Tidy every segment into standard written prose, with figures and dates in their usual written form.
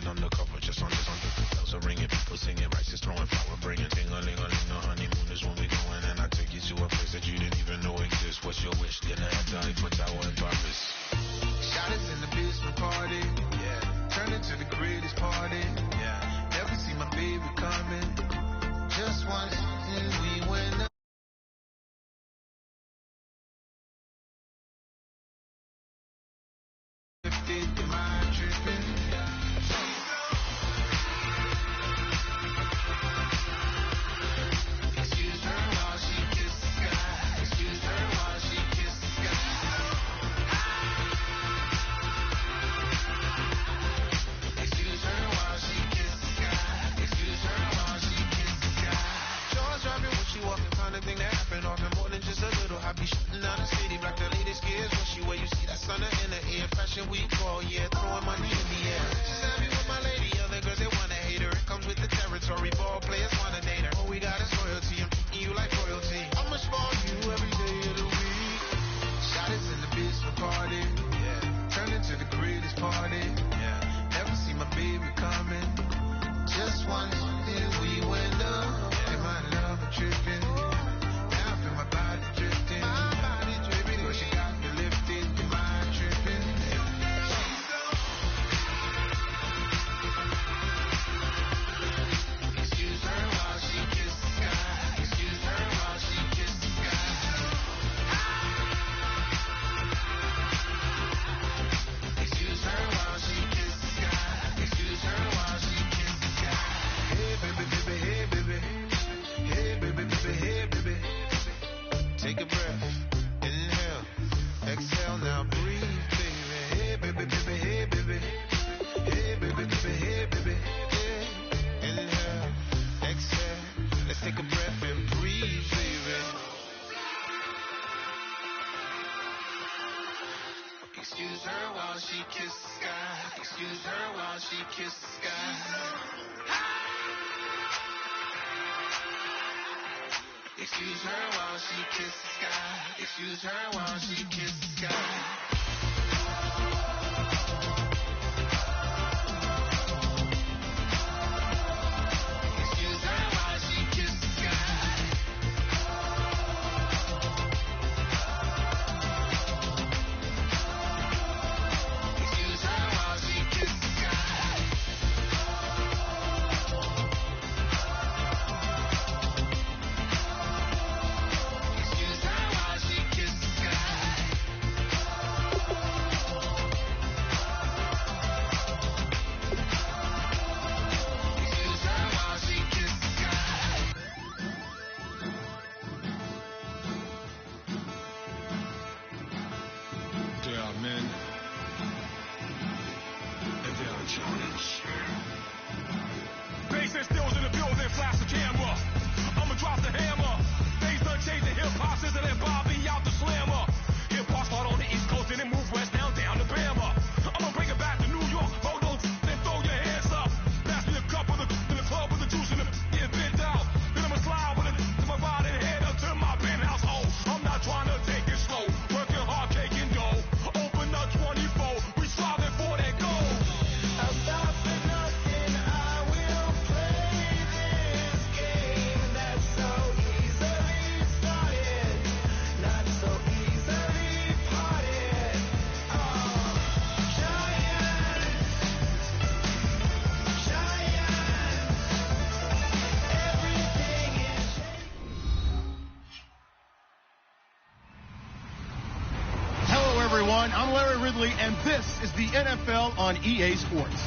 flying undercover, just on this under. Bells are ringing, people singing, rice is throwing, flower bringing. Ding-a-ling-a-ling, the honeymoon is when we going, and I take you to a place that you didn't even know exists. What's your wish? Dinner at the Eiffel Tower in Paris. Shot us in the basement party, yeah. Turn into the greatest party, yeah. Never see my baby coming. Just once, and we went up. Excuse her while she kisses the sky. Excuse her while she kisses the sky. I'm Larry Ridley, and this is the NFL on EA Sports.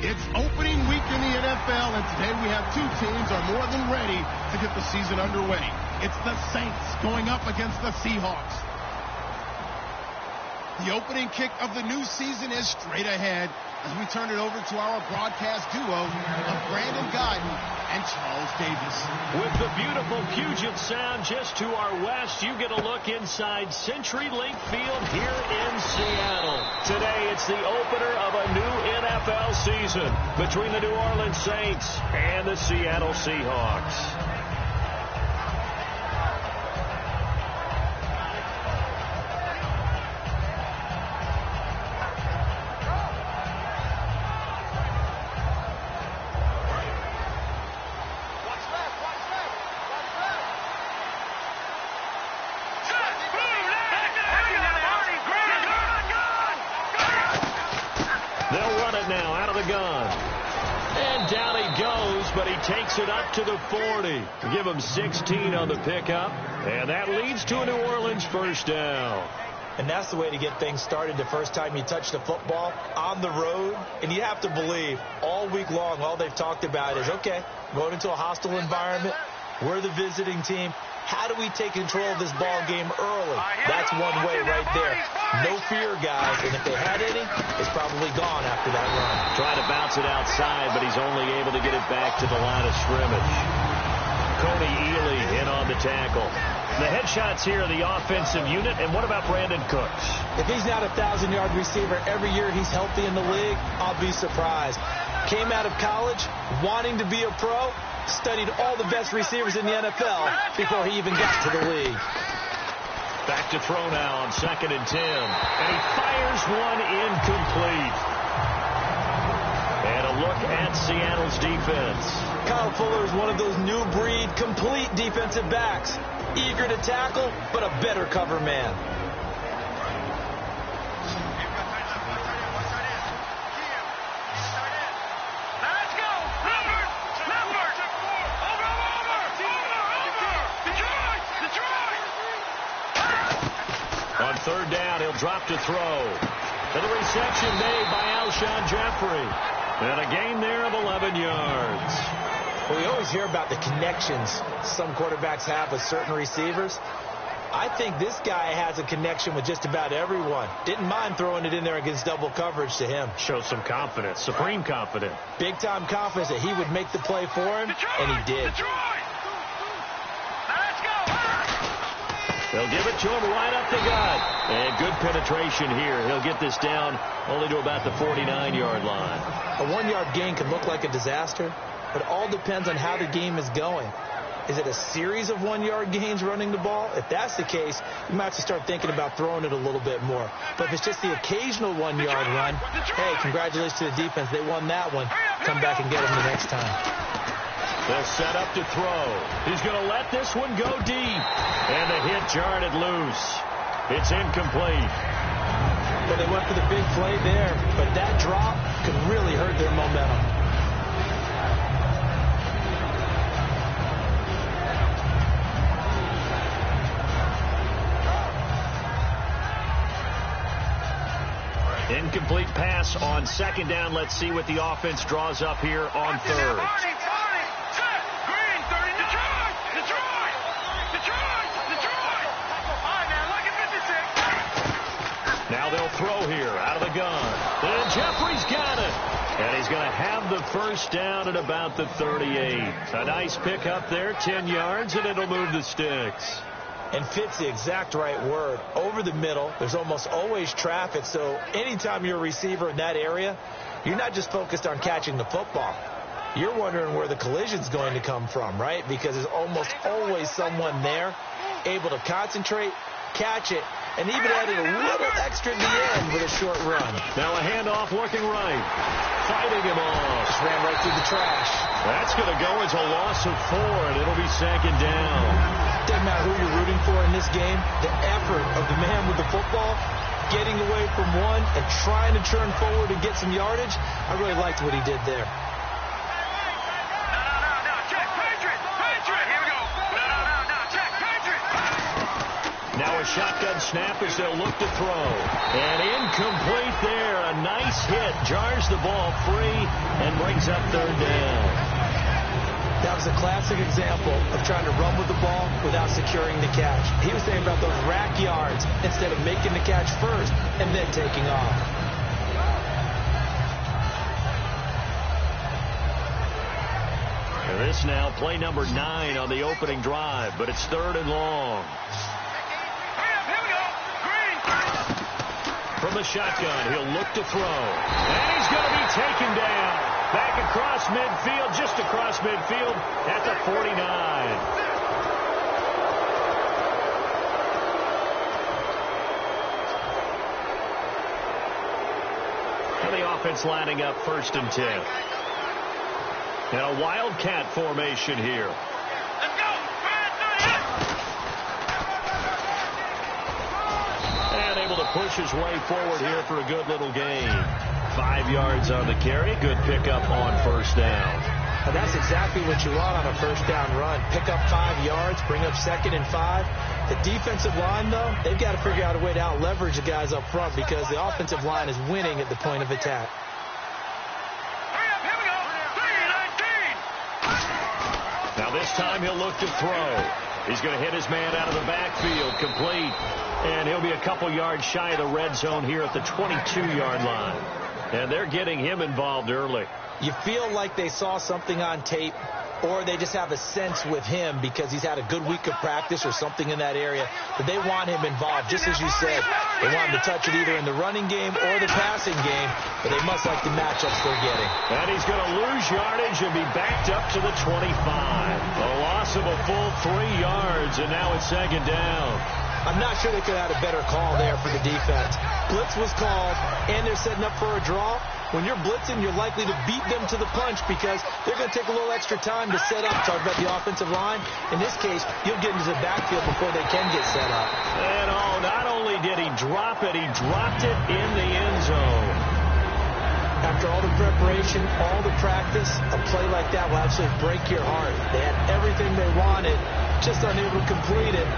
It's opening week in the NFL, and today we have two teams are more than ready to get the season underway. It's the Saints going up against the Seahawks. The opening kick of the new season is straight ahead as we turn it over to our broadcast duo of Brandon Guyton and Charles Davis. With the beautiful Puget Sound just to our west, you get a look inside CenturyLink Field here in Seattle. Today, it's the opener of a new NFL season between the New Orleans Saints and the Seattle Seahawks. They'll run it now out of the gun. And down he goes, but he takes it up to the 40. Give him 16 on the pickup. And that leads to a New Orleans first down. And that's the way to get things started the first time you touch the football on the road. And you have to believe all week long, all they've talked about is, okay, going into a hostile environment. We're the visiting team. How do we take control of this ball game early? That's one way right there. No fear, guys. And if they had any, it's probably gone after that run. Trying to bounce it outside, but he's only able to get it back to the line of scrimmage. Cody Ely in on the tackle. The headshots here are the offensive unit. And what about Brandon Cooks? If he's not a 1,000-yard receiver every year he's healthy in the league, I'll be surprised. Came out of college wanting to be a pro, studied all the best receivers in the NFL before he even got to the league. Back to throw now on 2nd and 10. And he fires one incomplete. And a look at Seattle's defense. Kyle Fuller is one of those new breed complete defensive backs. Eager to tackle, but a better cover man. On 3rd down, he'll drop to throw. And the reception made by Alshon Jeffrey. And a gain there of 11 yards. Well, we always hear about the connections some quarterbacks have with certain receivers. I think this guy has a connection with just about everyone. Didn't mind throwing it in there against double coverage to him. Shows some confidence, supreme confidence. Big-time confidence that he would make the play for him, and he did. They'll give it to him right up the gut. And good penetration here. He'll get this down only to about the 49-yard line. A 1-yard gain can look like a disaster, but it all depends on how the game is going. Is it a series of 1-yard gains running the ball? If that's the case, you might have to start thinking about throwing it a little bit more. But if it's just the occasional 1-yard run, hey, congratulations to the defense. They won that one. Come back and get them the next time. They'll set up to throw. He's going to let this one go deep. And the hit jarred it loose. It's incomplete. Well, they went for the big play there, but that drop could really hurt their momentum. Incomplete pass on 2nd down. Let's see what the offense draws up here on 3rd. Now they'll throw here out of the gun. And Jeffrey's got it. And he's going to have the first down at about the 38. A nice pickup there, 10 yards, and it'll move the sticks. And fits the exact right word. Over the middle, there's almost always traffic, so anytime you're a receiver in that area, you're not just focused on catching the football. You're wondering where the collision's going to come from, right? Because there's almost always someone there able to concentrate, catch it, and even added a little extra at the end with a short run. Now a handoff looking right. Fighting him off. Just ran right through the trash. That's going to go as a loss of 4, and it'll be 2nd down. Doesn't matter who you're rooting for in this game. The effort of the man with the football, getting away from one and trying to turn forward and get some yardage, I really liked what he did there. Now a shotgun snap as they'll look to throw. And incomplete there. A nice hit. Jars the ball free and brings up 3rd down. That was a classic example of trying to run with the ball without securing the catch. He was thinking about those rack yards instead of making the catch first and then taking off. And this now play number 9 on the opening drive, but it's 3rd and long. From the shotgun, he'll look to throw. And he's going to be taken down. Back across midfield, just across midfield at the 49. And the offense lining up 1st and 10. And a wildcat formation here. And able to push his way forward here for a good little gain. 5 yards on the carry. Good pickup on first down. And that's exactly what you want on a first down run. Pick up 5 yards, bring up 2nd and 5. The defensive line, though, they've got to figure out a way to out-leverage the guys up front because the offensive line is winning at the point of attack. Now this time he'll look to throw. He's going to hit his man out of the backfield, complete. And he'll be a couple yards shy of the red zone here at the 22-yard line. And they're getting him involved early. You feel like they saw something on tape, or they just have a sense with him because he's had a good week of practice or something in that area, that they want him involved, just as you said. They want him to touch it either in the running game or the passing game, but they must like the matchups they're getting. And he's going to lose yardage and be backed up to the 25. A loss of a full 3 yards, and now it's 2nd down. I'm not sure they could have had a better call there for the defense. Blitz was called, and they're setting up for a draw. When you're blitzing, you're likely to beat them to the punch because they're going to take a little extra time to set up. Talk about the offensive line. In this case, you'll get into the backfield before they can get set up. And not only did he drop it, he dropped it in the end zone. After all the preparation, all the practice, a play like that will absolutely break your heart. They had everything they wanted, just unable to complete it.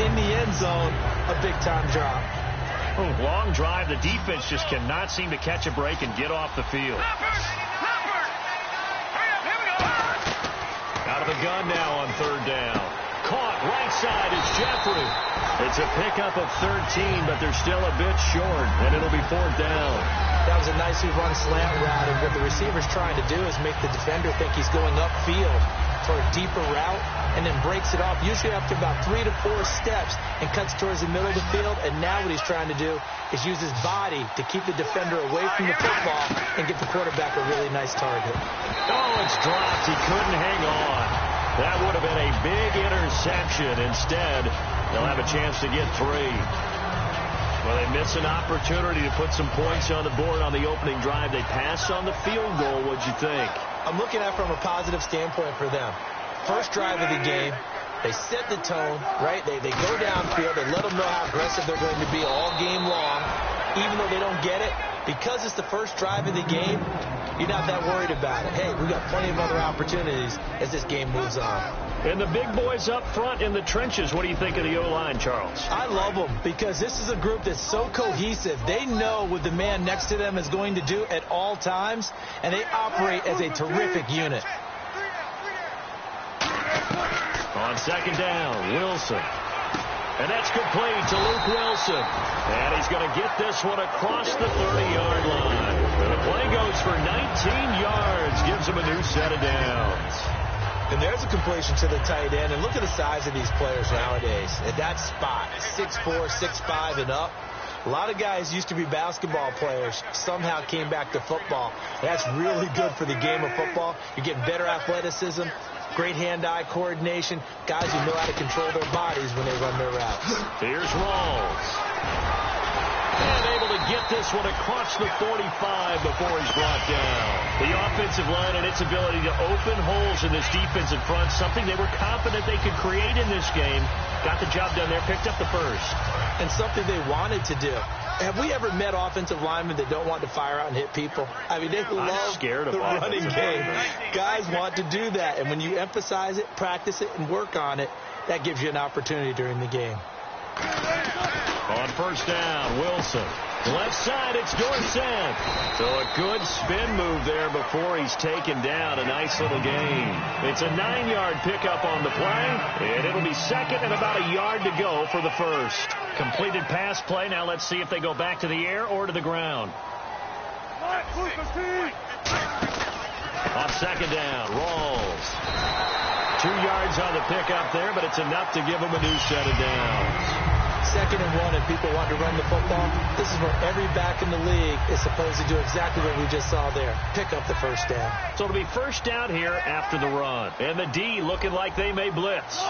In the end zone, a big-time drop. Long drive. The defense just cannot seem to catch a break and get off the field. Out of the gun now on 3rd down. Caught right side is Jeffrey. It's a pickup of 13, but they're still a bit short, and it'll be 4th down. That was a nicely run slant route, and what the receiver's trying to do is make the defender think he's going upfield for a deeper route, and then breaks it off, usually after about 3 to 4 steps, and cuts towards the middle of the field. And now what he's trying to do is use his body to keep the defender away from the football and get the quarterback a really nice target. Oh, it's dropped. He couldn't hang on. That would have been a big interception. Instead, they'll have a chance to get 3. Well, they miss an opportunity to put some points on the board on the opening drive. They pass on the field goal. What'd you think? I'm looking at it from a positive standpoint for them. First drive of the game, they set the tone, right? They go downfield. They let them know how aggressive they're going to be all game long. Even though they don't get it, because it's the first drive of the game, you're not that worried about it. Hey, we got plenty of other opportunities as this game moves on. And the big boys up front in the trenches, what do you think of the O-line, Charles? I love them because this is a group that's so cohesive. They know what the man next to them is going to do at all times, and they operate as a terrific unit. On 2nd down, Wilson. And that's complete to Luke Wilson. And he's going to get this one across the 30-yard line. And the play goes for 19 yards, gives him a new set of downs. And there's a completion to the tight end. And look at the size of these players nowadays. At that spot, 6'4", 6'5", and up. A lot of guys used to be basketball players, somehow came back to football. That's really good for the game of football. You're getting better athleticism, great hand-eye coordination, guys who know how to control their bodies when they run their routes. Here's Rawls. And able to get this one across the 45 before he's brought down. The offensive line and its ability to open holes in this defensive front, something they were confident they could create in this game. Got the job done there, picked up the first. And something they wanted to do. Have we ever met offensive linemen that don't want to fire out and hit people? I mean, they love the running game. Guys want to do that. And when you emphasize it, practice it, and work on it, that gives you an opportunity during the game. On first down, Wilson. Left side, it's Dorsett. So a good spin move there before he's taken down. A nice little gain. It's a 9-yard pickup on the play, and it'll be 2nd and about a yard to go for the first. Completed pass play. Now let's see if they go back to the air or to the ground. On 2nd down, Rawls. 2 yards on the pickup there, but it's enough to give him a new set of downs. 2nd and 1 and people want to run the football. This is where every back in the league is supposed to do exactly what we just saw there. Pick up the first down. So it'll be first down here after the run. And the D looking like they may blitz.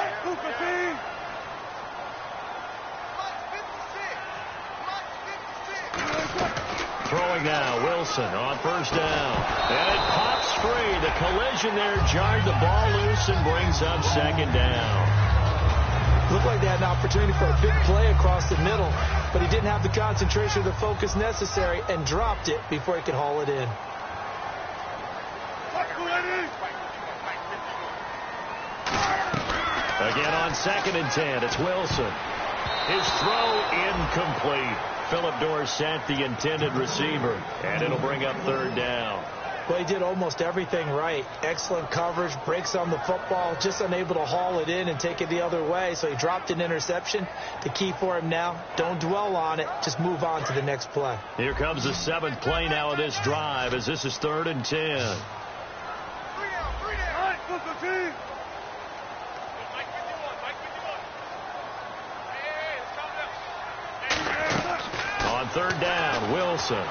Throwing now, Wilson on first down. And it pops free. The collision there jarred the ball loose and brings up 2nd down. Looked like they had an opportunity for a big play across the middle. but he didn't have the concentration or the focus necessary and dropped it before he could haul it in. Again on 2nd and 10, it's Wilson. His throw incomplete. Phillip Dorsett, the intended receiver, and it'll bring up 3rd down. Well, he did almost everything right. Excellent coverage, breaks on the football, just unable to haul it in and take it the other way. So he dropped an interception. The key for him now, don't dwell on it. Just move on to the next play. Here comes the 7th play now of this drive as this is 3rd and 10. On 3rd down, Wilson.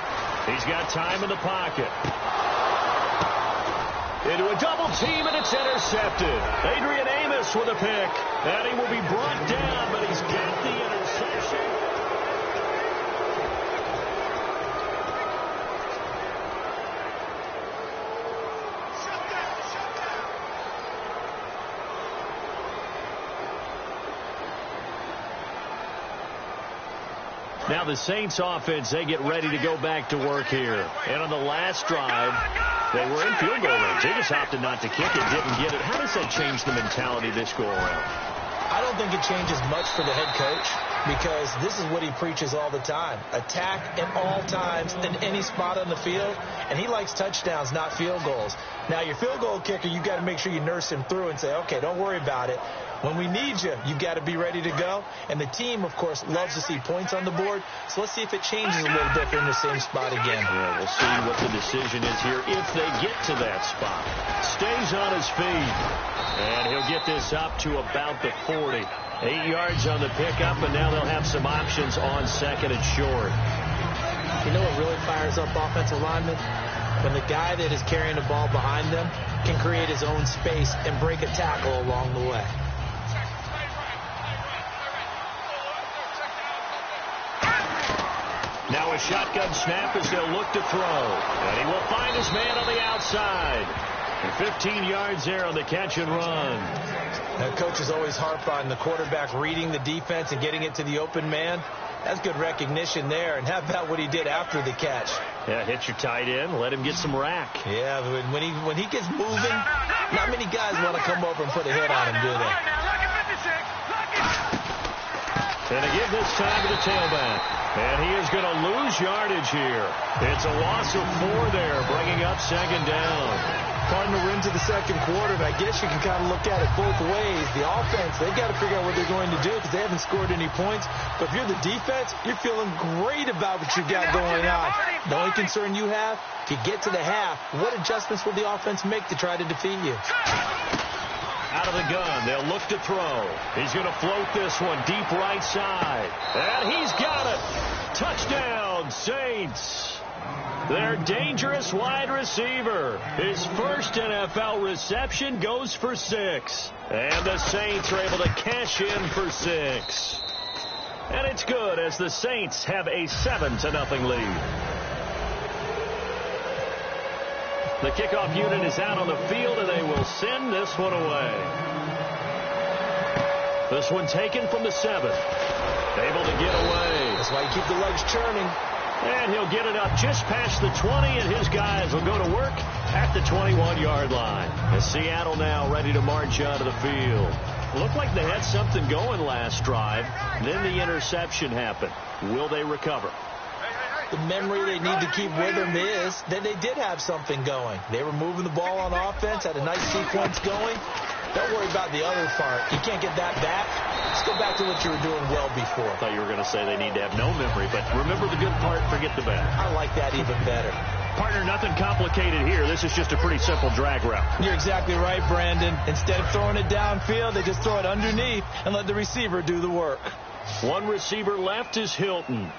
He's got time in the pocket. Into a double team, and it's intercepted. Adrian Amos with a pick. And he will be brought down, but he's got the interception. Now the Saints offense, they get ready to go back to work here. And on the last drive, they were in field goal range. They just opted not to kick it, didn't get it. How does that change the mentality this go around? I don't think it changes much for the head coach because this is what he preaches all the time. Attack at all times in any spot on the field, and he likes touchdowns, not field goals. Now, your field goal kicker, you got to make sure you nurse him through and say, okay, don't worry about it. When we need you, you've got to be ready to go. And the team, of course, loves to see points on the board. So let's see if it changes a little bit in the same spot again. Yeah, we'll see what the decision is here if they get to that spot. Stays on his feet. And he'll get this up to about the 40. 8 yards on the pickup, and now they'll have some options on 2nd and short. You know what really fires up offensive linemen? When the guy that is carrying the ball behind them can create his own space and break a tackle along the way. Now a shotgun snap as they'll look to throw. And he will find his man on the outside. And 15 yards there on the catch and run. Now, coaches always harp on the quarterback reading the defense and getting it to the open man. That's good recognition there. And how about what he did after the catch? Yeah, hit your tight end, let him get some rack. Yeah, when he gets moving, not many guys want to come over and put a hit on him, do they? And they give this time to the tailback. And he is going to lose yardage here. It's a loss of 4 there, bringing up 2nd down. Partner, we're into the 2nd quarter, and I guess you can kind of look at it both ways. The offense, they've got to figure out what they're going to do because they haven't scored any points. But if you're the defense, you're feeling great about what you've got going on. The only concern you have, if you get to the half, what adjustments will the offense make to try to defeat you? Out of the gun, they'll look to throw. He's going to float this one deep right side. And he's got it. Touchdown, Saints. Their dangerous wide receiver. His first NFL reception goes for 6. And the Saints are able to cash in for 6. And it's good as the Saints have a 7-0 lead. The kickoff unit is out on the field, and they will send this one away. This one taken from the 7. Able to get away. That's why you keep the legs churning. And he'll get it up just past the 20, and his guys will go to work at the 21-yard line. As Seattle now ready to march out of the field. Looked like they had something going last drive. Then the interception happened. Will they recover? The memory they need to keep with them is that they did have something going. They were moving the ball on offense, had a nice sequence going. Don't worry about the other part. You can't get that back. Let's go back to what you were doing well before. I thought you were going to say they need to have no memory, but remember the good part, forget the bad. I like that even better. Partner, nothing complicated here. This is just a pretty simple drag route. You're exactly right, Brandon. Instead of throwing it downfield, they just throw it underneath and let the receiver do the work. One receiver left is Hilton.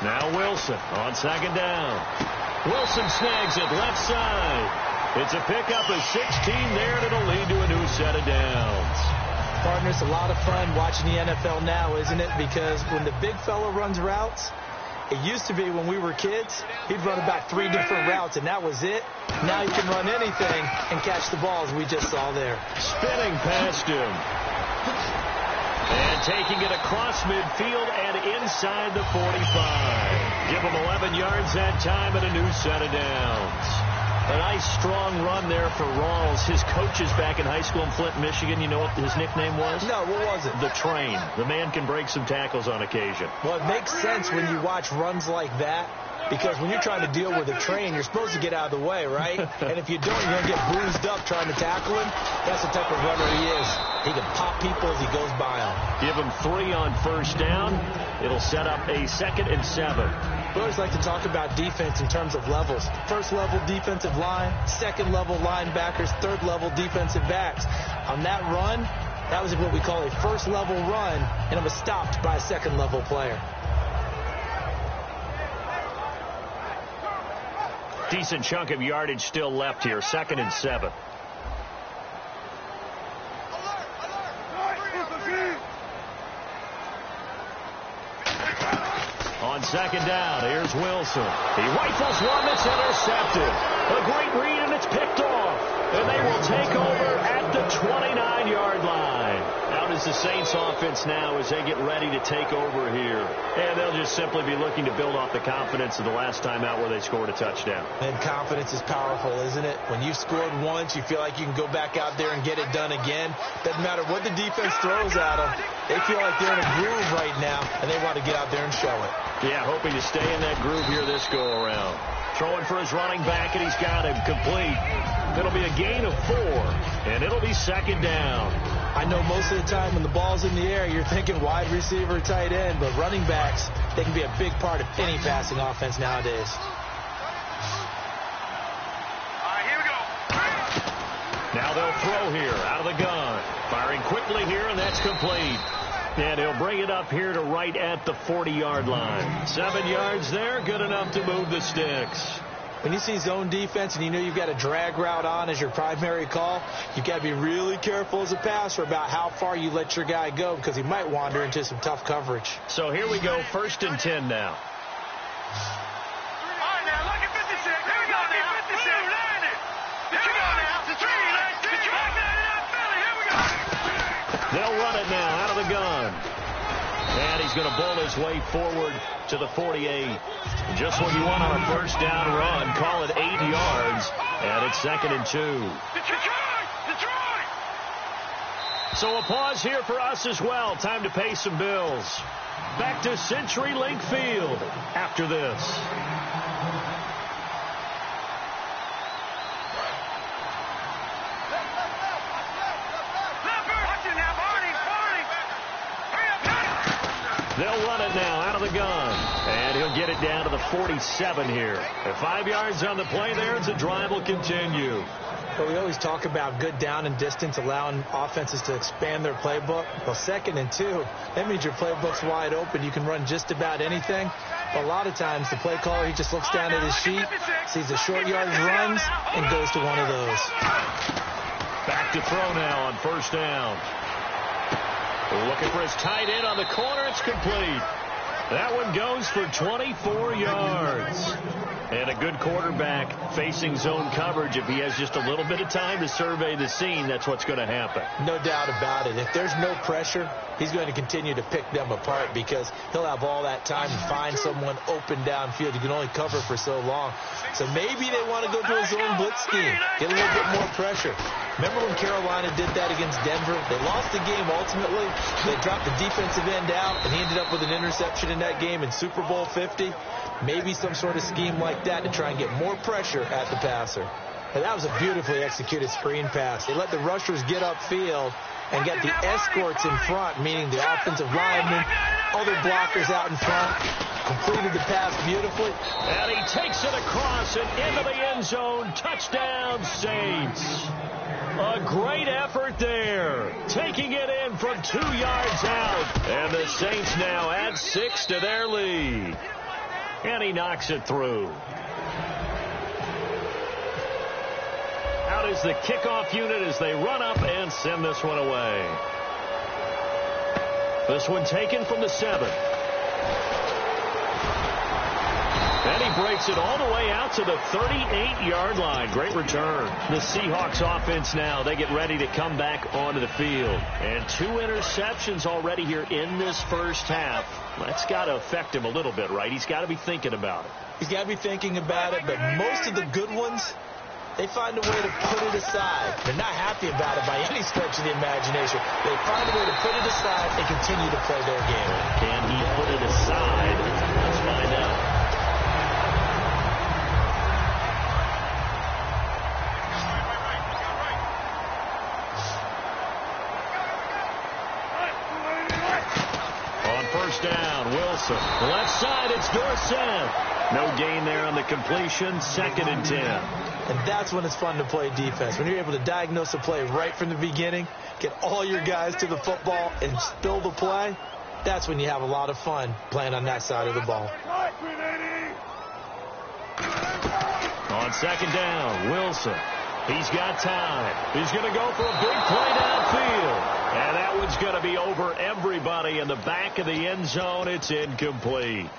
Now Wilson on 2nd down. Wilson snags it left side. It's a pickup of 16 there, and it'll lead to a new set of downs. Partner, it's a lot of fun watching the NFL now, isn't it? Because when the big fella runs routes, it used to be when we were kids, he'd run about 3 different routes, and that was it. Now he can run anything and catch the balls we just saw there. Spinning past him. And taking it across midfield and inside the 45. Give him 11 yards that time and a new set of downs. A nice, strong run there for Rawls. His coaches back in high school in Flint, Michigan, you know what his nickname was? No, what was it? The Train. The man can break some tackles on occasion. Well, it makes sense when you watch runs like that, because when you're trying to deal with a train, you're supposed to get out of the way, right? And if you don't, you're going to get bruised up trying to tackle him. That's the type of runner he is. He can pop people as he goes by them. Give him 3 on first down. It'll set up a 2nd and 7. We always like to talk about defense in terms of levels. First level defensive line, second level linebackers, third level defensive backs. On that run, that was what we call a first level run, and it was stopped by a second level player. Decent chunk of yardage still left here. 2nd and 7. On 2nd down, here's Wilson. He rifles one that's intercepted. A great read, and it's picked off. And they will take over at the 29-yard line. Out is the Saints offense now as they get ready to take over here. And they'll just simply be looking to build off the confidence of the last time out where they scored a touchdown. And confidence is powerful, isn't it? When you've scored once, you feel like you can go back out there and get it done again. Doesn't matter what the defense throws at them. They feel like they're in a groove right now, and they want to get out there and show it. Yeah, hoping to stay in that groove here this go-around. Throwing for his running back, and he's got him complete. It'll be a gain of 4, and it'll be 2nd down. I know most of the time when the ball's in the air, you're thinking wide receiver, tight end, but running backs, they can be a big part of any passing offense nowadays. All right, here we go. Now they'll throw here out of the gun. Firing quickly here, and that's complete. And he'll bring it up here to right at the 40-yard line. 7 yards there, good enough to move the sticks. When you see zone defense and you know you've got a drag route on as your primary call, you've got to be really careful as a passer about how far you let your guy go because he might wander into some tough coverage. So here we go, 1st and 10 now. All right, now, look at 56. Here we go now. 56. Here we go now. The tree. Here we go. They'll run it now out of the gun. And he's going to bull his way forward to the 48. Just what you want on a first down run. Call it 8 yards. And it's 2nd and 2. Detroit! So a pause here for us as well. Time to pay some bills. Back to CenturyLink Field after this. They'll run it now out of the gun. And he'll get it down to the 47 here. At 5 yards on the play there, and the drive will continue. But we always talk about good down and distance, allowing offenses to expand their playbook. Well, 2nd and 2, that means your playbook's wide open. You can run just about anything. But a lot of times, the play caller, he just looks down at his sheet, sees the short yardage runs, and goes to one of those. Back to throw now on first down. Looking for his tight end on the corner. It's complete. That one goes for 24 yards. And a good quarterback facing zone coverage. If he has just a little bit of time to survey the scene, that's what's going to happen. No doubt about it. If there's no pressure, he's going to continue to pick them apart because he'll have all that time to find someone open downfield. You can only cover for so long. So maybe they want to go to a zone blitz scheme, get a little bit more pressure. Remember when Carolina did that against Denver? They lost the game ultimately. They dropped the defensive end out, and he ended up with an interception in that game in Super Bowl 50. Maybe some sort of scheme like that to try and get more pressure at the passer. And that was a beautifully executed screen pass. They let the rushers get upfield and get the escorts in front, meaning the offensive linemen, other blockers out in front. Completed the pass beautifully. And he takes it across and into the end zone. Touchdown, Saints. A great effort there. Taking it in from 2 yards out. And the Saints now add 6 to their lead. And he knocks it through. Out is the kickoff unit as they run up and send this one away. This one taken from the 7. And he breaks takes it all the way out to the 38-yard line. Great return. The Seahawks offense now, they get ready to come back onto the field. And 2 interceptions already here in this first half. That's got to affect him a little bit, right? He's got to be thinking about it. He's got to be thinking about it, but most of the good ones, they find a way to put it aside. They're not happy about it by any stretch of the imagination. They find a way to put it aside and continue to play their game. Can he put it aside? Let's find out. On first down, Wilson. Left side, it's Dorsett. No gain there on the completion. 2nd and 10. And that's when it's fun to play defense. When you're able to diagnose a play right from the beginning, get all your guys to the football and spill the play, that's when you have a lot of fun playing on that side of the ball. On 2nd down, Wilson. He's got time. He's going to go for a big play downfield. And that one's going to be over everybody in the back of the end zone. It's incomplete.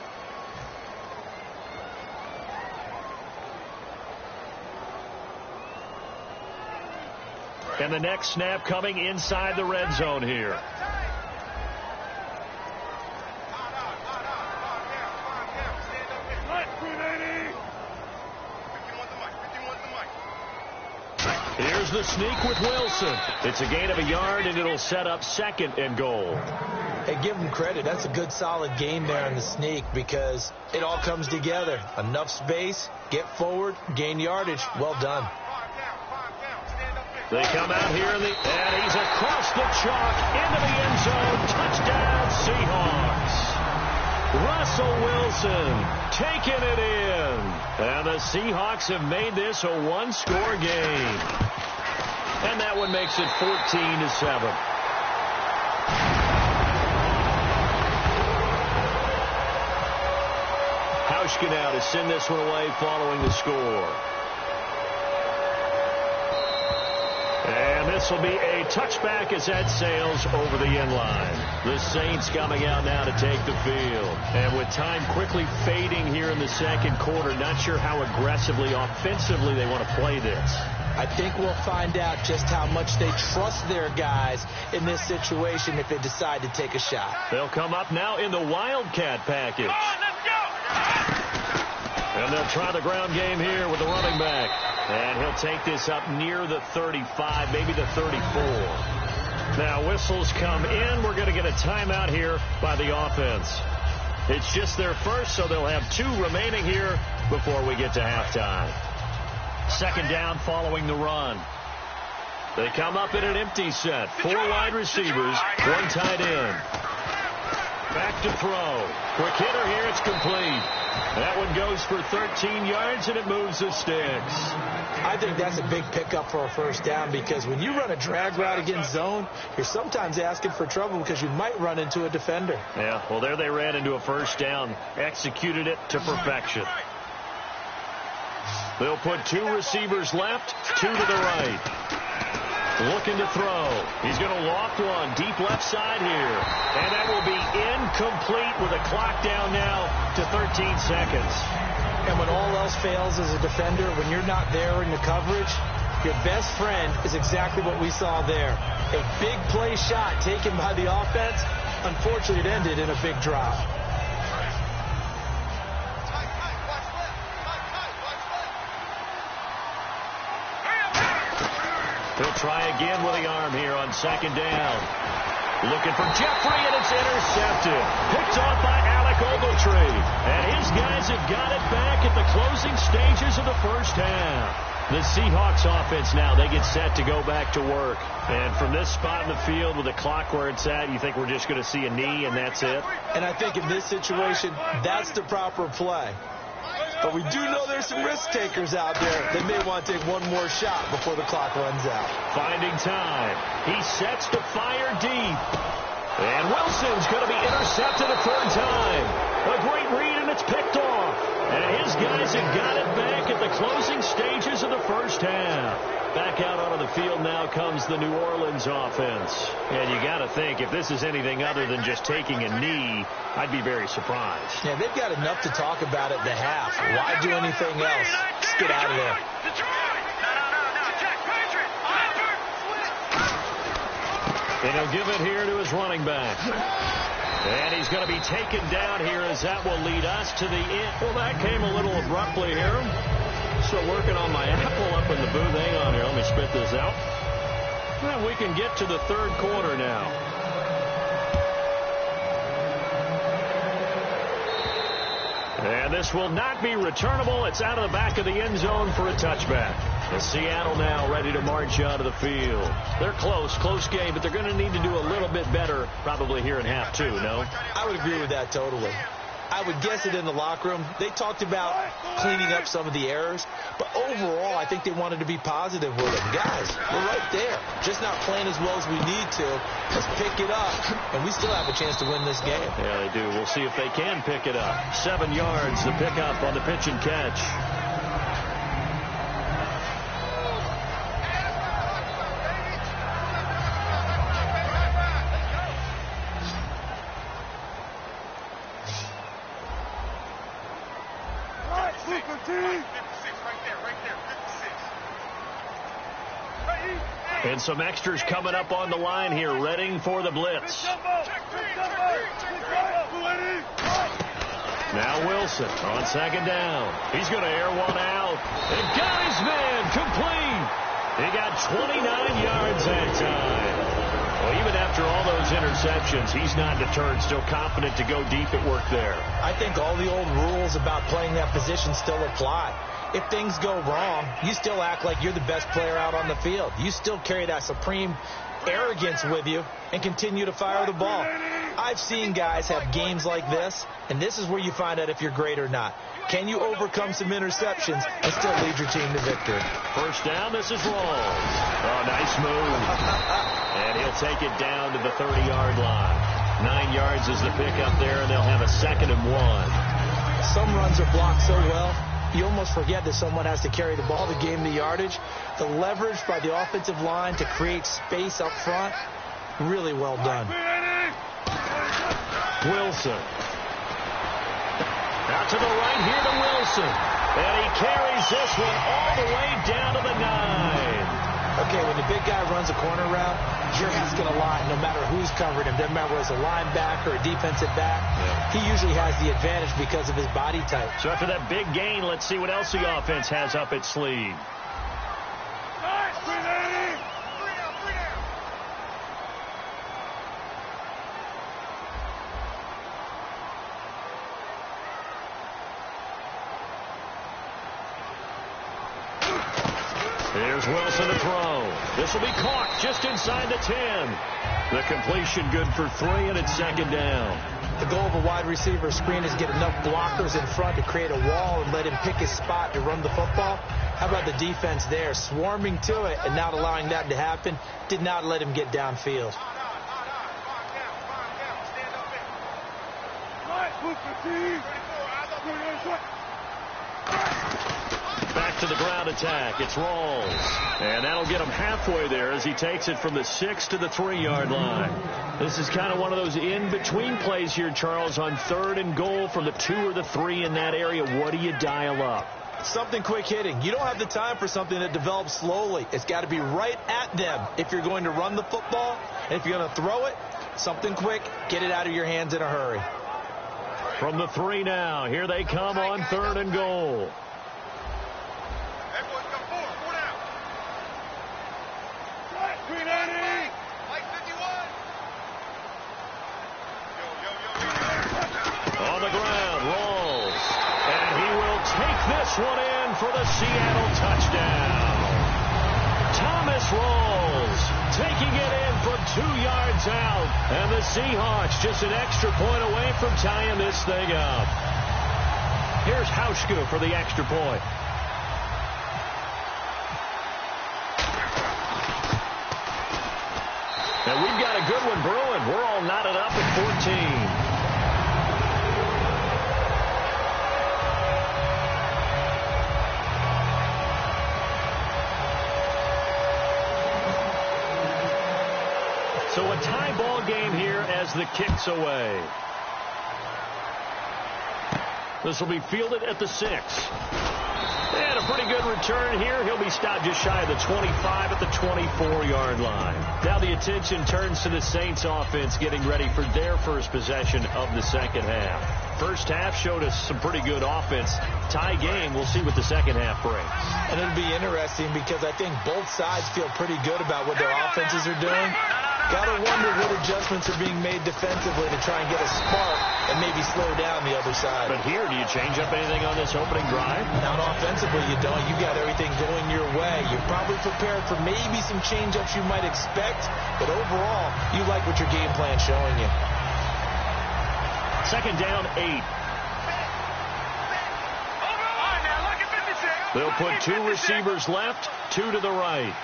And the next snap coming inside the red zone here. Here's the sneak with Wilson. It's a gain of a yard, and it'll set up 2nd and goal. Hey, give him credit. That's a good, solid game there on the sneak because it all comes together. Enough space, get forward, gain yardage. Well done. They come out here, and he's across the chalk into the end zone. Touchdown, Seahawks. Russell Wilson taking it in. And the Seahawks have made this a one-score game. And that one makes it 14-7. Hauschka now to send this one away following the score. And this will be a touchback as that sails over the end line. The Saints coming out now to take the field. And with time quickly fading here in the second quarter, not sure how aggressively, offensively they want to play this. I think we'll find out just how much they trust their guys in this situation if they decide to take a shot. They'll come up now in the Wildcat package. Come on, let's go! And they'll try the ground game here with the running back. And he'll take this up near the 35, maybe the 34. Now whistles come in. We're going to get a timeout here by the offense. It's just their first, so they'll have 2 remaining here before we get to halftime. 2nd down following the run. They come up in an empty set. 4 wide receivers, 1 tight end. Back to throw. Quick hitter here. It's complete. That one goes for 13 yards, and it moves the sticks. I think that's a big pickup for a first down because when you run a drag route against zone, you're sometimes asking for trouble because you might run into a defender. Yeah, well, there they ran into a first down. Executed it to perfection. They'll put 2 receivers left, 2 to the right. Looking to throw. He's going to loft one deep left side here. And that will be incomplete with a clock down now to 13 seconds. And when all else fails as a defender, when you're not there in the coverage, your best friend is exactly what we saw there. A big play shot taken by the offense. Unfortunately, it ended in a big drop. He'll try again with the arm here on 2nd down. Looking for Jeffrey, and it's intercepted. Picked off by Alec Ogletree. And his guys have got it back at the closing stages of the first half. The Seahawks offense now, they get set to go back to work. And from this spot in the field with the clock where it's at, you think we're just going to see a knee and that's it? And I think in this situation, that's the proper play. But we do know there's some risk takers out there that may want to take one more shot before the clock runs out. Finding time. He sets to fire deep. And Wilson's going to be intercepted a 3rd time. A great read, and it's picked off. And his guys have got it back at the closing stages of the first half. Back out onto the field now comes the New Orleans offense. And you got to think, if this is anything other than just taking a knee, I'd be very surprised. Yeah, they've got enough to talk about at the half. Why do anything else? Just get out of there. And he'll give it here to his running back. And he's going to be taken down here as that will lead us to the end. Well, that came a little abruptly here. Still working on my apple up in the booth. Hang on here. Let me spit this out. Well, we can get to the third quarter now. And this will not be returnable. It's out of the back of the end zone for a touchback. And Seattle now ready to march out of the field. They're close game, but they're going to need to do a little bit better probably here in half two, no? I would agree with that totally. I would guess it in the locker room. They talked about cleaning up some of the errors, but overall, I think they wanted to be positive with it. Guys, we're right there. Just not playing as well as we need to. Let's pick it up, and we still have a chance to win this game. Yeah, they do. We'll see if they can pick it up. 7 yards, the pickup on the pitch and catch. And some extras coming up on the line here, ready for the blitz. Now Wilson on second down. He's going to air one out. And got his man complete. He got 29 yards that time. Well, even after all those interceptions, he's not deterred, still confident to go deep at work there. I think all the old rules about playing that position still apply. If things go wrong, you still act like you're the best player out on the field. You still carry that supreme arrogance with you and continue to fire the ball. I've seen guys have games like this, and this is where you find out if you're great or not. Can you overcome some interceptions and still lead your team to victory? First down, this is Rawls. Oh, nice move. And he'll take it down to the 30-yard line. 9 yards is the pickup there, and they'll have a 2nd and 1. Some runs are blocked so well, you almost forget that someone has to carry the ball to gain the yardage. The leverage by the offensive line to create space up front, really well done. Wilson. Out to the right here to Wilson. And he carries this one all the way down to the 9. Okay, when the big guy runs a corner route, you're asking a lot no matter who's covering him. Doesn't matter whether it's a linebacker or a defensive back. Yeah. He usually has the advantage because of his body type. So after that big gain, let's see what else the offense has up its sleeve. Here's Wilson to throw. This will be caught just inside the 10. The completion good for 3, and it's 2nd down. The goal of a wide receiver screen is get enough blockers in front to create a wall and let him pick his spot to run the football. How about the defense there, swarming to it and not allowing that to happen? Did not let him get downfield. Back to the ground attack. It's Rawls. And that'll get him halfway there as he takes it from the 6 to the 3-yard line. This is kind of one of those in-between plays here, Charles, on 3rd and goal from the 2 or the 3 in that area. What do you dial up? Something quick hitting. You don't have the time for something that develops slowly. It's got to be right at them if you're going to run the football. And if you're going to throw it, something quick, get it out of your hands in a hurry. From the 3 now, here they come on 3rd and goal. On the ground, Rawls. And he will take this one in for the Seattle touchdown. Thomas Rawls taking it in from 2 yards out. And the Seahawks just an extra point away from tying this thing up. Here's Hauschka for the extra point. And we've got a good one brewing. We're all knotted up at 14. So a tie ball game here as the kick's away. This will be fielded at the 6. And a pretty good return here. He'll be stopped just shy of the 25 at the 24-yard line. Now the attention turns to the Saints offense getting ready for their first possession of the second half. First half showed us some pretty good offense. Tie game, we'll see what the second half brings. And it'll be interesting because I think both sides feel pretty good about what their offenses are doing. Gotta wonder what adjustments are being made defensively to try and get a spark and maybe slow down the other side. But here, do you change up anything on this opening drive? Not offensively, you don't. You got everything going your way. You're probably prepared for maybe some change-ups you might expect, but overall, you like what your game plan's showing you. Second down, 8. They'll put 2 receivers left, 2 to the right.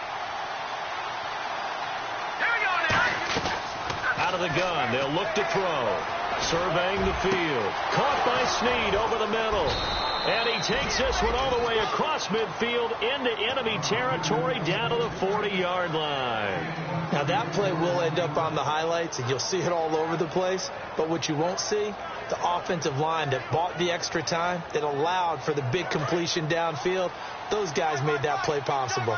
Out of the gun, they'll look to throw. Surveying the field. Caught by Snead over the middle. And he takes this one all the way across midfield into enemy territory down to the 40-yard line. Now that play will end up on the highlights, and you'll see it all over the place. But what you won't see, the offensive line that bought the extra time, that allowed for the big completion downfield, those guys made that play possible.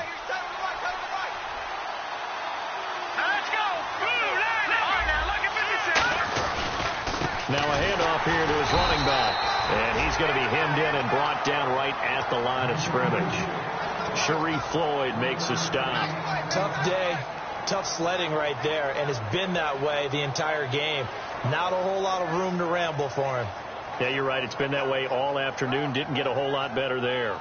Now a handoff here to his running back. And he's going to be hemmed in and brought down right at the line of scrimmage. Sharif Floyd makes a stop. Tough day, tough sledding right there, and it's been that way the entire game. Not a whole lot of room to ramble for him. Yeah, you're right. It's been that way all afternoon. Didn't get a whole lot better there.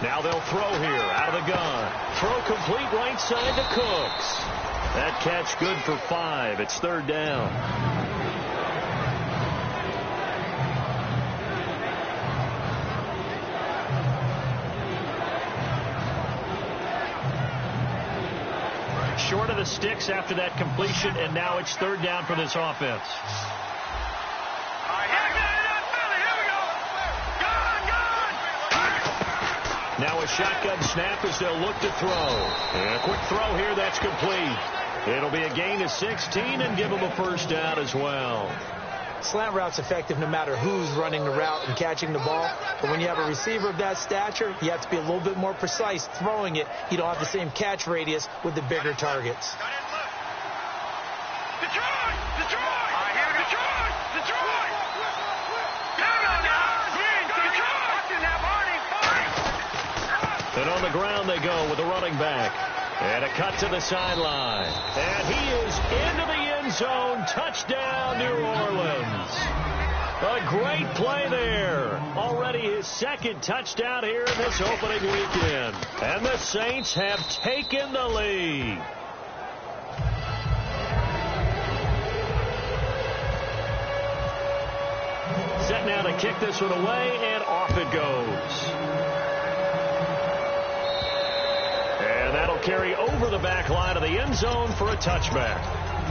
Now they'll throw here out of the gun. Throw complete right side to Cooks. That catch good for 5. It's third down. Short of the sticks after that completion, and now it's third down for this offense. Now a shotgun snap as they'll look to throw. And a quick throw here, that's complete. It'll be a gain of 16 and give them a first down as well. Slant route's effective no matter who's running the route and catching the ball. But when you have a receiver of that stature, you have to be a little bit more precise throwing it. You don't have the same catch radius with the bigger targets. And on the ground they go with the running back. And a cut to the sideline. And he is into the end zone. Touchdown, New Orleans. A great play there. Already his second touchdown here in this opening weekend. And the Saints have taken the lead. Set now to kick this one away, and off it goes. And that'll carry over the back line of the end zone for a touchback.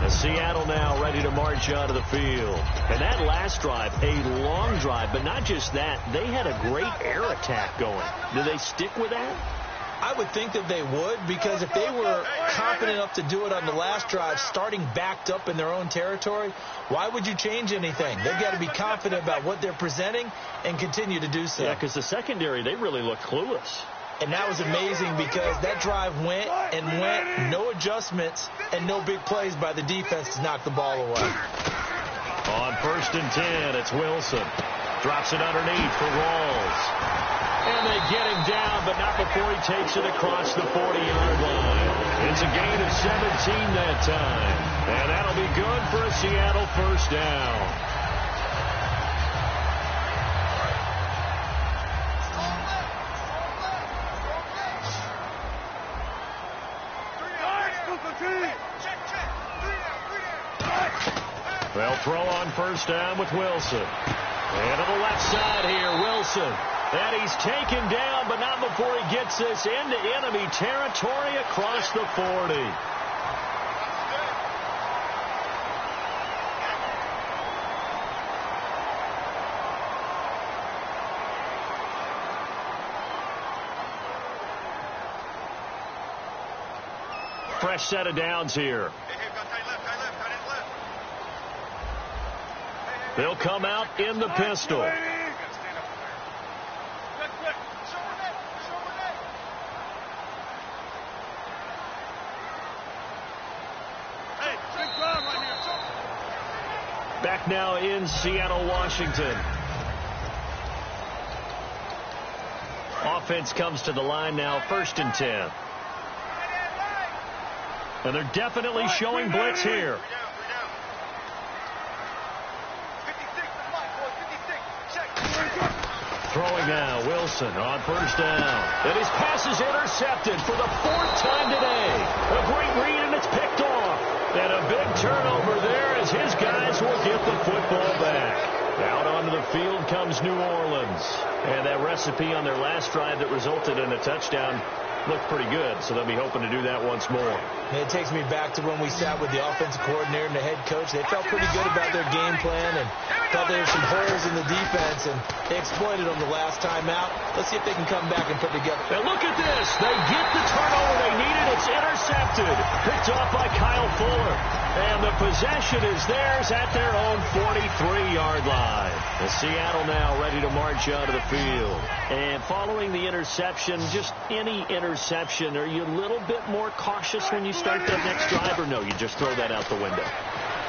And Seattle now ready to march onto the field. And that last drive, a long drive, but not just that. They had a great air attack going. Do they stick with that? I would think that they would, because if they were confident enough to do it on the last drive, starting backed up in their own territory, why would you change anything? They've got to be confident about what they're presenting and continue to do so. Yeah, because the secondary, they really look clueless. And that was amazing because that drive went and went, no adjustments and no big plays by the defense to knock the ball away. On 1st and 10, it's Wilson. Drops it underneath for Rawls. And they get him down, but not before he takes it across the 40-yard line. It's a gain of 17 that time. And that'll be good for a Seattle first down. They'll throw on 1st down with Wilson. And to the left side here, Wilson. And he's taken down, but not before he gets this into enemy territory across the 40. fresh set of downs here. They'll come out in the pistol. Back now in Seattle, Washington. Offense comes to the line now, 1st and 10. And they're definitely showing blitz here. Throwing now, Wilson on 1st down. And his pass is intercepted for the 4th time today. A great read, and it's picked off. And a big turnover there as his guys will get the football back. Out onto the field comes New Orleans. And that recipe on their last drive that resulted in a touchdown looked pretty good, so they'll be hoping to do that once more. And it takes me back to when we sat with the offensive coordinator and the head coach. They felt pretty good about their game plan and thought there were some holes in the defense, and they exploited them the last time out. Let's see if they can come back and put together. And look at this. They get the turnover they needed. It's intercepted. Picked off by Kyle Fuller. And the possession is theirs at their own 43-yard line. And Seattle now ready to march onto the field. And following the interception, just any interception, are you a little bit more cautious when you start that next drive, or no, you just throw that out the window?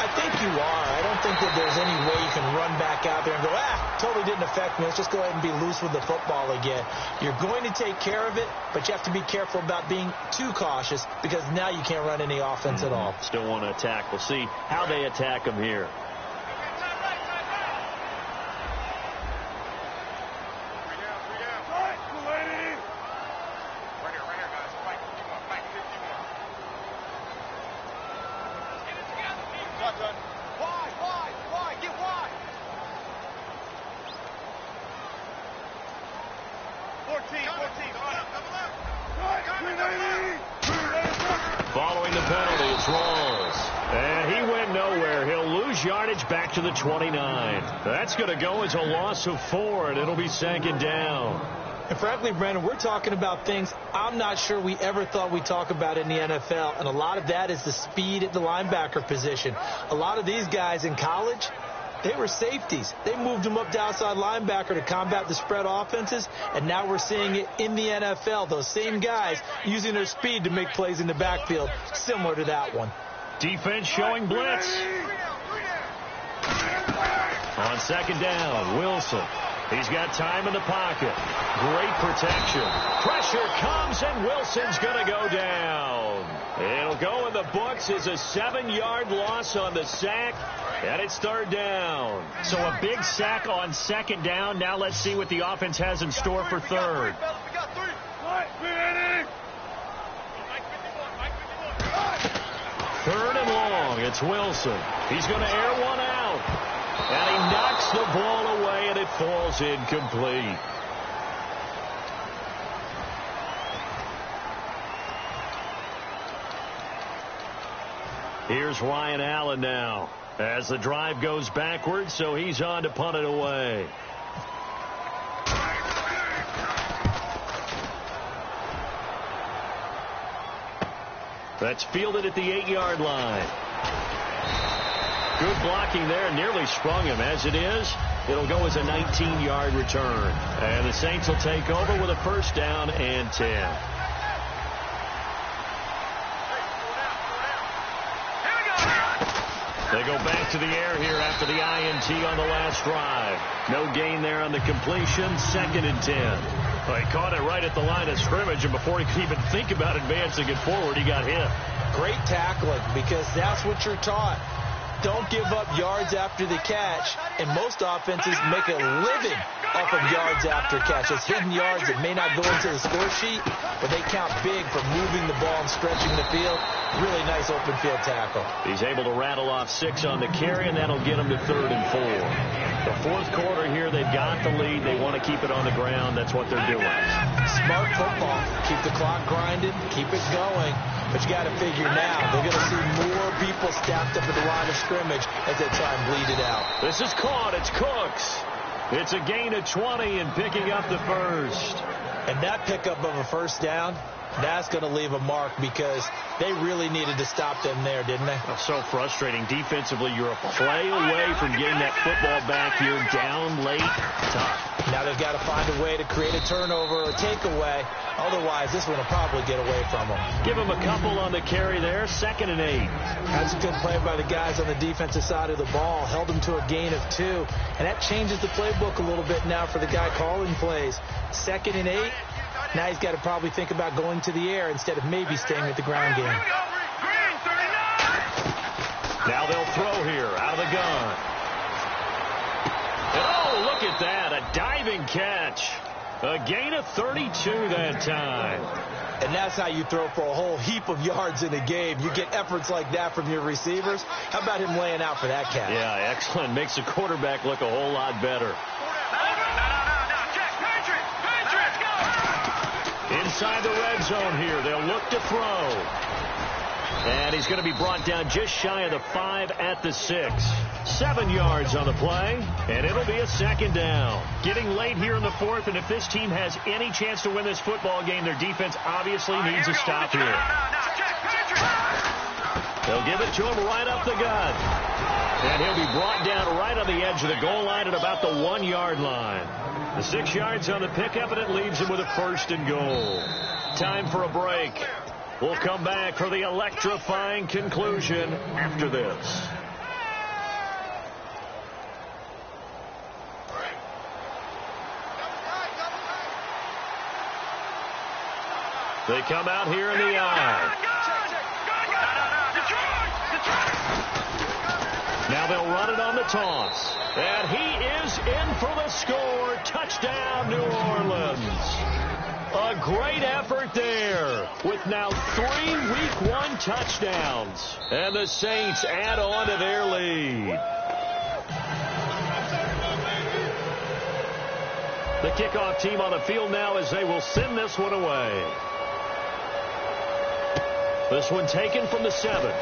I think you are. I don't think that there's any way you can run back out there and go, totally didn't affect me. Let's just go ahead and be loose with the football again. You're going to take care of it, but you have to be careful about being too cautious because now you can't run any offense at all. Still want to attack. We'll see how they attack them here. Following the penalty, it's Rawls. And he went nowhere. He'll lose yardage back to the 29. That's going to go as a loss of 4, and it'll be 2nd down. And frankly, Brandon, we're talking about things I'm not sure we ever thought we'd talk about in the NFL, and a lot of that is the speed at the linebacker position. A lot of these guys in college, they were safeties. They moved them up to outside linebacker to combat the spread offenses, and now we're seeing it in the NFL. Those same guys using their speed to make plays in the backfield, similar to that one. Defense showing blitz. On 2nd down, Wilson. He's got time in the pocket. Great protection. Pressure comes, and Wilson's going to go down. It'll go in the books as a 7-yard loss on the sack, and it's 3rd down. So a big sack on 2nd down. Now let's see what the offense has in store for 3rd. Third and long. It's Wilson. He's going to air one out. And he knocks the ball away, and it falls incomplete. Here's Ryan Allen now as the drive goes backwards, so he's on to punt it away. That's fielded at the 8-yard line. Good blocking there, nearly sprung him. As it is, it'll go as a 19-yard return. And the Saints will take over with a 1st down and 10. They go back to the air here after the INT on the last drive. No gain there on the completion, 2nd and 10. Well, he caught it right at the line of scrimmage, and before he could even think about advancing it forward, he got hit. Great tackling, because that's what you're taught. Don't give up yards after the catch, and most offenses make a living off of yards after catch. It's hidden yards that may not go into the score sheet, but they count big for moving the ball and stretching the field. Really nice open field tackle. He's able to rattle off 6 on the carry, and that'll get him to 3rd and 4. The 4th quarter here, they've got the lead. They want to keep it on the ground. That's what they're doing. Smart football. Keep the clock grinded. Keep it going. But you got to figure now, they're going to see more people stacked up at the line of scrimmage as they try and bleed it out. This is caught. It's Cooks. It's a gain of 20 and picking up the 1st. And that pickup of a 1st down, that's going to leave a mark because They really needed to stop them there, didn't they? That's so frustrating. Defensively, you're a play away from getting that football back. You're down late. Tough. Now they've got to find a way to create a turnover or takeaway. Otherwise, this one will probably get away from them. Give them a couple on the carry there. 2nd and 8. That's a good play by the guys on the defensive side of the ball. Held them to a gain of 2. And that changes the playbook a little bit now for the guy calling plays. 2nd and 8. Now he's got to probably think about going to the air instead of maybe staying with the ground game. Now they'll throw here out of the gun. And oh, look at that. A diving catch. A gain of 32 that time. And that's how you throw for a whole heap of yards in a game. You get efforts like that from your receivers. How about him laying out for that catch? Yeah, excellent. Makes the quarterback look a whole lot better. Inside the red zone here. They'll look to throw. And he's going to be brought down just shy of the 5 at the 6. 7 yards on the play, and it'll be a 2nd down. Getting late here in the 4th, and if this team has any chance to win this football game, their defense obviously needs a stop here. They'll give it to him right up the gut. And he'll be brought down right on the edge of the goal line at about the 1-yard line. The 6 yards on the pickup, and it leaves him with a 1st and goal. Time for a break. We'll come back for the electrifying conclusion after this. They come out here in the eye. Now they'll run it on the toss. And he is in for the score. Touchdown, New Orleans. A great effort there with now 3 Week 1 touchdowns. And the Saints add on to their lead. The kickoff team on the field now as they will send this one away. This one taken from the 7.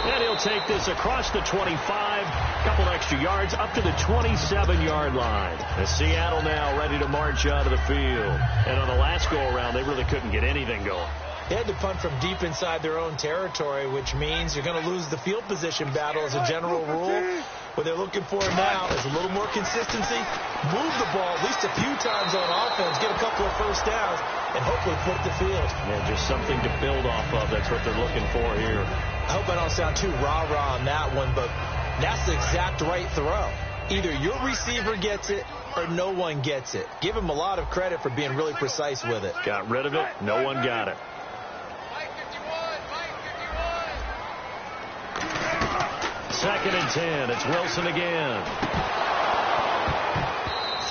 And he'll take this across the 25, couple extra yards up to the 27-yard line. And Seattle now ready to march out of the field. And on the last go-around, they really couldn't get anything going. They had to punt from deep inside their own territory, which means you're going to lose the field position battle as a general rule. What they're looking for now is a little more consistency, move the ball at least a few times on offense, get a couple of first downs, and hopefully flip the field. Yeah, just something to build off of. That's what they're looking for here. I hope I don't sound too rah-rah on that one, but that's the exact right throw. Either your receiver gets it or no one gets it. Give him a lot of credit for being really precise with it. Got rid of it. No one got it. Second and 10. It's Wilson again.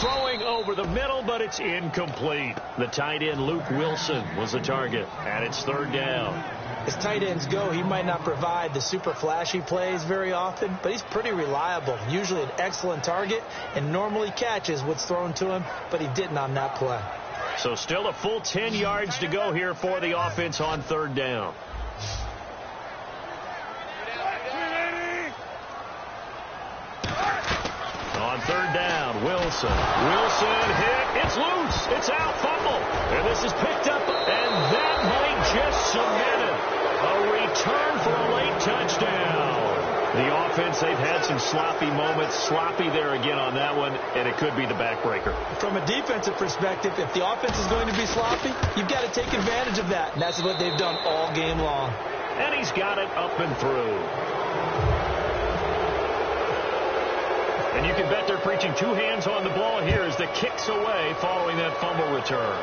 Throwing over the middle, but it's incomplete. The tight end, Luke Wilson, was the target, and it's 3rd down. As tight ends go, he might not provide the super flashy plays very often, but he's pretty reliable. Usually an excellent target, and normally catches what's thrown to him, but he didn't on that play. So still a full 10 yards to go here for the offense on 3rd down. On 3rd down, Wilson. Wilson hit. It's loose. It's out. Fumble. And this is picked up. And that might just cement it. A return for a late touchdown. The offense, they've had some sloppy moments. Sloppy there again on that one. And it could be the backbreaker. From a defensive perspective, if the offense is going to be sloppy, you've got to take advantage of that. And that's what they've done all game long. And he's got it up and through. And you can bet they're preaching 2 hands on the ball here as the kick's away following that fumble return.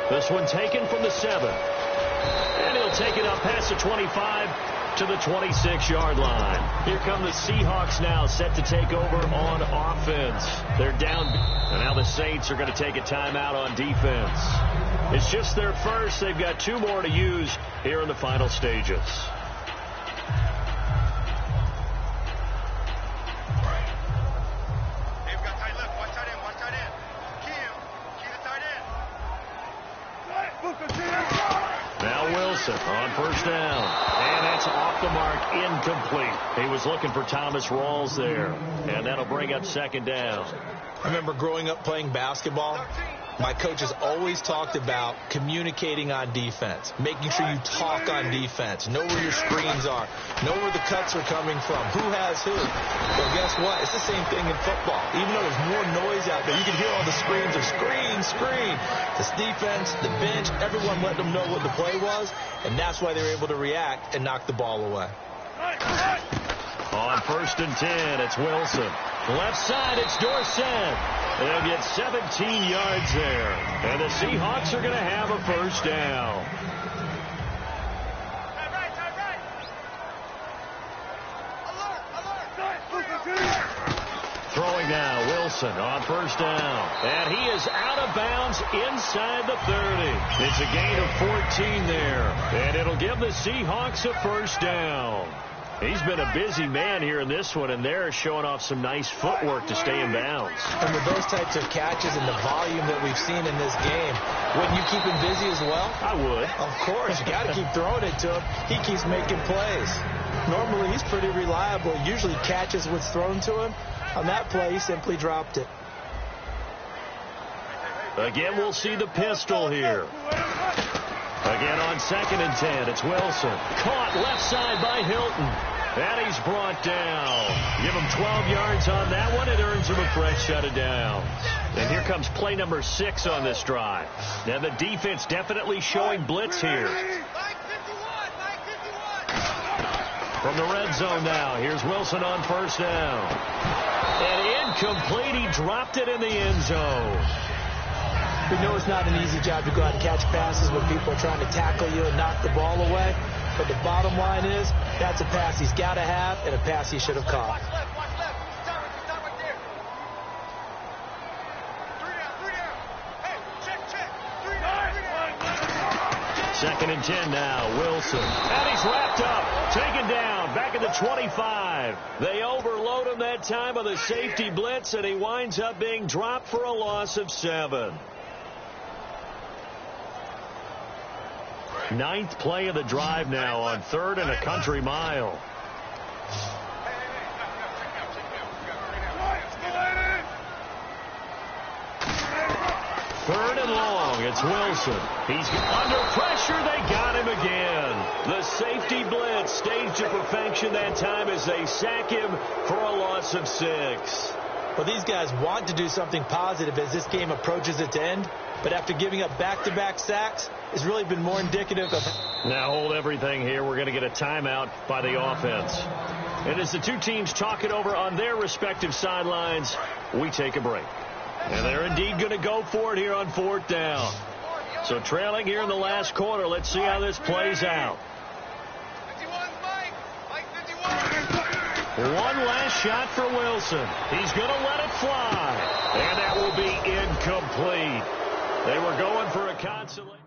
This one taken from the 7. And he'll take it up past the 25 to the 26-yard line. Here come the Seahawks now set to take over on offense. They're down. And now the Saints are going to take a timeout on defense. It's just their first. They've got 2 more to use here in the final stages. Now Wilson on 1st down. And that's off the mark, incomplete. He was looking for Thomas Rawls there. And that'll bring up 2nd down. I remember growing up playing basketball. My coach has always talked about communicating on defense, making sure you talk on defense, know where your screens are, know where the cuts are coming from, who has who. Well, guess what? It's the same thing in football. Even though there's more noise out there, you can hear all the screens of screen. This defense, the bench, everyone let them know what the play was, and that's why they were able to react and knock the ball away. On 1st and 10, it's Wilson. Left side, it's Dorsett. They'll get 17 yards there. And the Seahawks are going to have a first down. Throwing now, Wilson on 1st down. And he is out of bounds inside the 30. It's a gain of 14 there. And it'll give the Seahawks a first down. He's been a busy man here in this one, and they're showing off some nice footwork to stay in bounds. And with those types of catches and the volume that we've seen in this game, wouldn't you keep him busy as well? I would. Of course. You got to keep throwing it to him. He keeps making plays. Normally, he's pretty reliable. Usually catches what's thrown to him. On that play, he simply dropped it. Again, we'll see the pistol here. Again on 2nd and 10, it's Wilson. Caught left side by Hilton. And he's brought down. Give him 12 yards on that one. It earns him a fresh set of downs. And here comes play number 6 on this drive. Now the defense definitely showing blitz here. From the red zone now, here's Wilson on 1st down. And incomplete. He dropped it in the end zone. We know it's not an easy job to go out and catch passes when people are trying to tackle you and knock the ball away. But the bottom line is, that's a pass he's got to have and a pass he should have caught. Second and 10 now, Wilson. And he's wrapped up, taken down, back at the 25. They overload him that time with a safety blitz, and he winds up being dropped for a loss of 7. 9th play of the drive now on 3rd and a country mile. Third and long, it's Wilson. He's under pressure. They got him again. The safety blitz staged to perfection that time as they sack him for a loss of 6. Well, these guys want to do something positive as this game approaches its end, but after giving up back-to-back sacks, it's really been more indicative of... Now hold everything here. We're going to get a timeout by the offense. And as the two teams talk it over on their respective sidelines, we take a break. And they're indeed going to go for it here on 4th down. So trailing here in the last quarter, let's see how this plays out. One last shot for Wilson. He's going to let it fly. And that will be incomplete. They were going for a consolation.